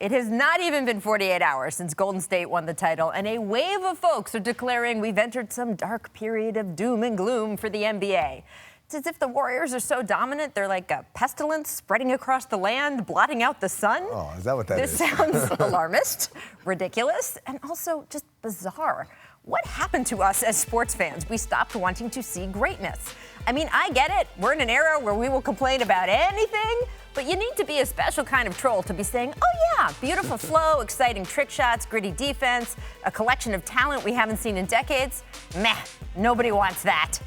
It has not even been 48 hours since Golden State won the title, and a wave of folks are declaring we've entered some dark period of doom and gloom for the NBA. It's as if the Warriors are so dominant, they're like a pestilence spreading across the land, blotting out the sun. Oh, is that what that is? This sounds alarmist, ridiculous, and also just bizarre. What happened to us as sports fans? We stopped wanting to see greatness. I mean, I get it. We're in an era where we will complain about anything, but you need to be a special kind of troll to be saying, oh yeah, beautiful flow, exciting trick shots, gritty defense, a collection of talent we haven't seen in decades. Meh, nobody wants that.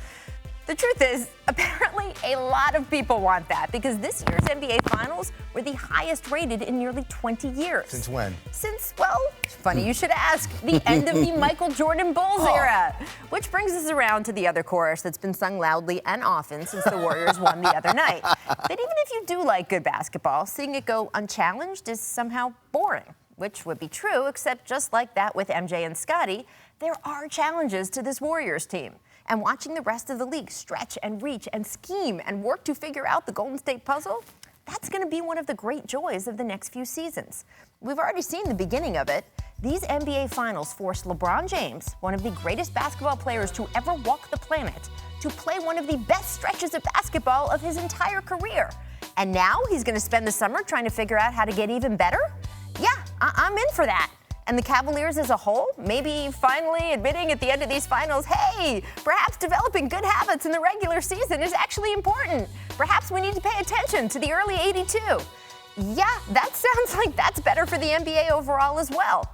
The truth is, apparently a lot of people want that because this year's NBA Finals were the highest rated in nearly 20 years. Since when? Since, well, funny you should ask, the end of the Michael Jordan Bulls era. Which brings us around to the other chorus that's been sung loudly and often since the Warriors won the other night. That even if you do like good basketball, seeing it go unchallenged is somehow boring. Which would be true, except just like that with MJ and Scottie, there are challenges to this Warriors team. And watching the rest of the league stretch and reach and scheme and work to figure out the Golden State puzzle, that's going to be one of the great joys of the next few seasons. We've already seen the beginning of it. These NBA Finals forced LeBron James, one of the greatest basketball players to ever walk the planet, to play one of the best stretches of basketball of his entire career. And now he's going to spend the summer trying to figure out how to get even better? Yeah, I'm in for that. And the Cavaliers as a whole, maybe finally admitting at the end of these finals, hey, perhaps developing good habits in the regular season is actually important. Perhaps we need to pay attention to the early 82. Yeah, that sounds like that's better for the NBA overall as well.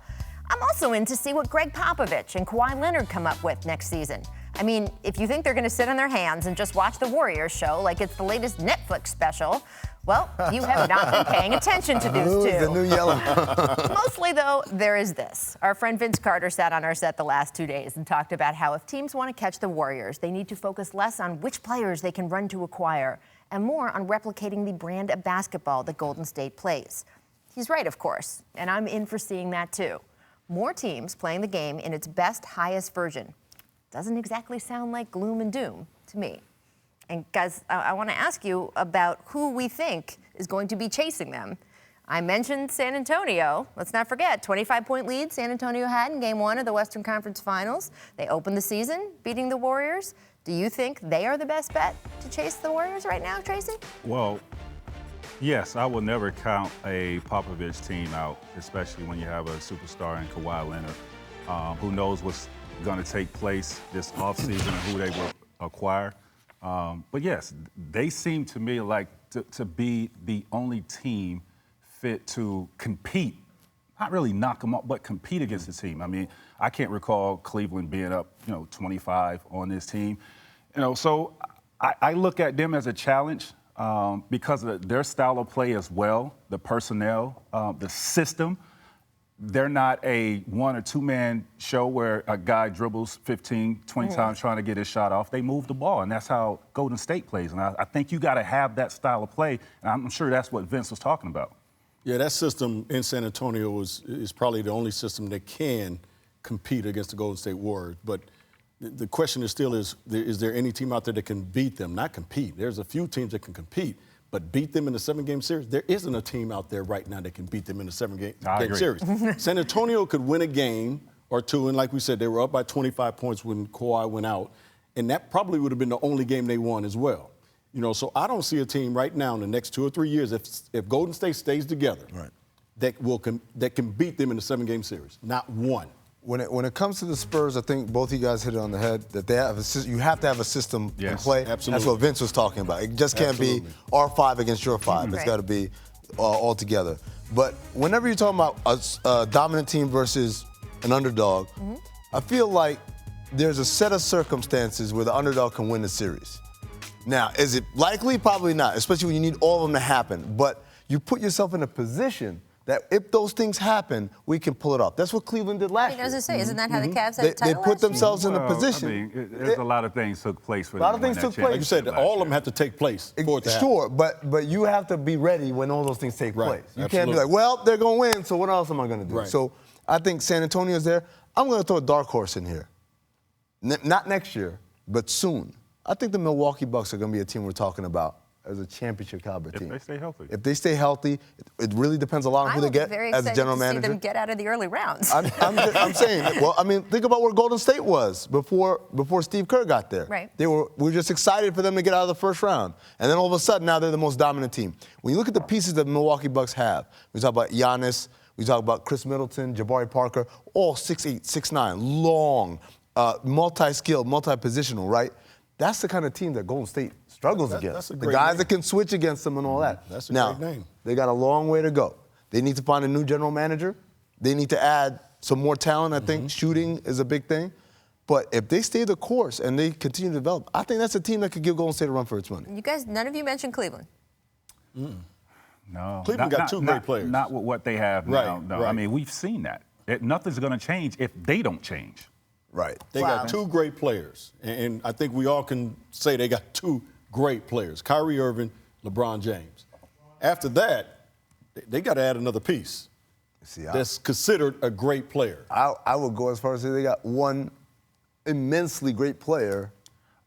I'm also in to see what Greg Popovich and Kawhi Leonard come up with next season. I mean, if you think they're going to sit on their hands and just watch the Warriors show like it's the latest Netflix special, well, you have not been paying attention to these two. The new yellow. Mostly, though, there is this. Our friend Vince Carter sat on our set the last 2 days and talked about how if teams want to catch the Warriors, they need to focus less on which players they can run to acquire and more on replicating the brand of basketball that Golden State plays. He's right, of course, and I'm in for seeing that, too. More teams playing the game in its best, highest version. Doesn't exactly sound like gloom and doom to me. And guys, I want to ask you about who we think is going to be chasing them. I mentioned San Antonio. Let's not forget, 25-point lead San Antonio had in Game 1 of the Western Conference Finals. They opened the season beating the Warriors. Do you think they are the best bet to chase the Warriors right now, Tracy? Well, yes, I will never count a Popovich team out, especially when you have a superstar in Kawhi Leonard, who knows what's going to take place this offseason and who they will acquire. But yes, they seem to me like to be the only team fit to compete, not really knock them off, but compete against the team. I mean, I can't recall Cleveland being up, 25 on this team. So I look at them as a challenge because of their style of play as well, the personnel, the system. They're not a one or two man show where a guy dribbles 15, 20 times trying to get his shot off. They move the ball, and that's how Golden State plays. And I think you got to have that style of play, and I'm sure that's what Vince was talking about. Yeah, that system in San Antonio is probably the only system that can compete against the Golden State Warriors. But the question is still is there any team out there that can beat them? Not compete. There's a few teams that can compete. But beat them in the 7-game series? There isn't a team out there right now that can beat them in the 7-game series. San Antonio could win a game or two, and like we said, they were up by 25 points when Kawhi went out, and that probably would have been the only game they won as well. So I don't see a team right now in the next 2 or 3 years, if Golden State stays together, that can beat them in the 7-game series. Not one. When it comes to the Spurs, I think both of you guys hit it on the head, that they have you have to have a system in play. Absolutely. That's what Vince was talking about. It just can't be our 5 against your 5. It's got to be all together. But whenever you're talking about a dominant team versus an underdog, I feel like there's a set of circumstances where the underdog can win the series. Now, is it likely? Probably not, especially when you need all of them to happen. But you put yourself in a position that if those things happen, we can pull it off. That's what Cleveland did last year. I was going to say, isn't that how the Cavs had the title They put themselves in a position. I mean, there's a lot of things took place for them. A lot of things took place. Like you said, all of them have to take place for it to happen. Sure, but you have to be ready when all those things take place. You can't be like, well, they're going to win, so what else am I going to do? So I think San Antonio's there. I'm going to throw a dark horse in here. Not next year, but soon. I think the Milwaukee Bucks are going to be a team we're talking about as a championship caliber team. If they stay healthy. If they stay healthy, it really depends a lot on who they get as a general manager. I would be very excited to see them get out of the early rounds. I'm saying, well, I mean, think about where Golden State was before Steve Kerr got there. Right. We were just excited for them to get out of the first round. And then all of a sudden, now they're the most dominant team. When you look at the pieces that the Milwaukee Bucks have, we talk about Giannis, we talk about Chris Middleton, Jabari Parker, all 6'8", 6'9", long, multi-skilled, multi-positional, right? That's the kind of team that Golden State struggles against. The guys that can switch against them and all that. That's a great name. They got a long way to go. They need to find a new general manager. They need to add some more talent, I think. Shooting is a big thing. But if they stay the course and they continue to develop, I think that's a team that could give Golden State a run for its money. You guys, none of you mentioned Cleveland. No. Cleveland got two great players. Not with what they have now. No. Right. I mean, we've seen that. Nothing's going to change if they don't change. Right. They got two great players. And I think we all can say they got two great players, Kyrie Irving, LeBron James. After that, they got to add another piece that's considered a great player. I would go as far as say they got one immensely great player,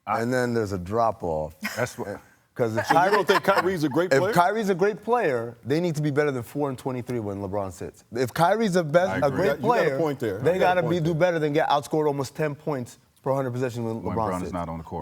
and then there's a drop-off. That's what. Because So you don't think Kyrie's a great player? If Kyrie's a great player, they need to be better than 4 and 23 when LeBron sits. If Kyrie's a great player, you got a point there. they got to do better than get outscored almost 10 points per 100 possessions when LeBron is sits. not on the court.